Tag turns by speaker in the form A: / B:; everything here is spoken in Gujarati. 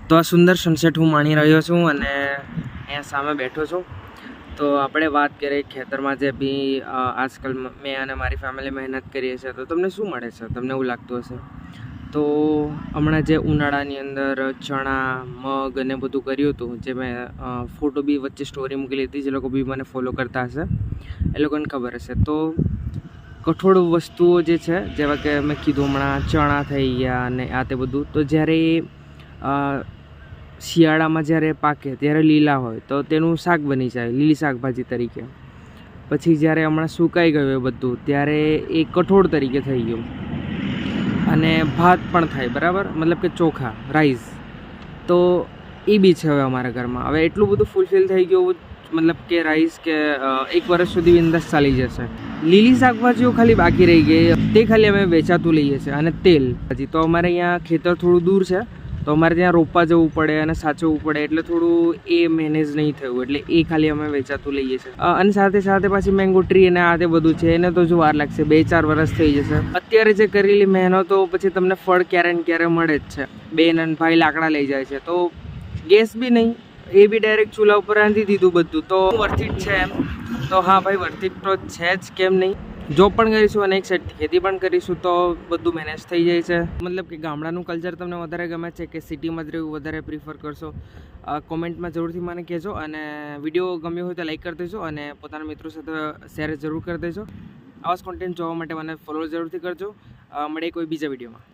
A: તો આ સુંદર સનસેટ હું માણી રહ્યો છું અને અહીંયા સામે બેઠો છું. તો આપણે વાત કરીએ ખેતરમાં જે બી આજકાલ મેં અને મારી ફેમિલી મહેનત કરીએ છીએ, તો તમને શું મળે છે? તમને એવું લાગતું હશે. તો હમણાં જે ઉનાળાની અંદર ચણા, મગ અને બધું કર્યું હતું, જે મેં ફોટો બી વચ્ચે સ્ટોરી મૂકેલી હતી, જે લોકો બી મને ફોલો કરતા હશે એ લોકોને ખબર હશે. તો કઠોળ વસ્તુઓ જે છે, જેવા કે મેં કીધું હમણાં ચણા થઈ ગયા અને આ તે બધું, તો જ્યારે શિયાળામાં જ્યારે પાકે ત્યારે લીલા હોય તો તેનું શાક બની જાય, લીલી શાકભાજી તરીકે. પછી જ્યારે હમણાં સુકાઈ ગયું એ બધું, ત્યારે એ કઠોળ તરીકે થઈ ગયું અને ભાત પણ થાય, બરાબર, મતલબ કે ચોખા, રાઈસ. તો એ બી છે હવે અમારા ઘરમાં. હવે એટલું બધું ફૂલફિલ થઈ ગયું, મતલબ કે રાઈસ કે 1 વર્ષ સુધી બિંદાસ ચાલી જશે. લીલી શાકભાજીઓ ખાલી બાકી રહી ગઈ, તે ખાલી અમે વેચાતું લઈએ છીએ. અને તેલ હજી તો અમારે અહીંયા ખેતર થોડું દૂર છે, તો અમારે ત્યાં રોપવા જવું પડે અને સાચવવું પડે, એટલે થોડું એ મેનેજ નહીં થયું, એટલે એ ખાલી અમે વેચાતું લઈએ છીએ. અને સાથે સાથે પાછી મેંગો ટ્રી અને આ તે બધું છે, એને તો જો વાર લાગશે, 2-4 વર્ષ થઈ જશે. અત્યારે જે કરેલી મહેનતો પછી તમને ફળ ક્યારે ને ક્યારે મળે જ છે. બેન અને ભાઈ લાકડા લઈ જાય છે, તો ગેસ બી નહીં, એ બી ડાયરેક્ટ ચૂલા ઉપર રાંધી દીધું બધું, તો વર્થિટ છે એમ. તો હા ભાઈ, વર્થિટ તો છે જ, કેમ નહીં. જોબ પણ કરીશું અને એક સાઈડ ખેતી પણ કરીશું, તો બધું મેનેજ થઈ જાય છે. મતલબ કે ગામડાનું કલ્ચર તમને વધારે ગમે છે કે સિટીમાં જ રહેવું વધારે પ્રિફર કરશો? કોમેન્ટમાં જરૂરથી મને કહેજો. અને વિડીયો ગમ્યો હોય તો લાઈક કરી દેજો અને પોતાના મિત્રો સાથે શેર જરૂર કરી દેજો. આવા જ કોન્ટેન્ટ જોવા માટે મને ફોલો જરૂરથી કરજો. મળીએ કોઈ બીજા વિડીયોમાં.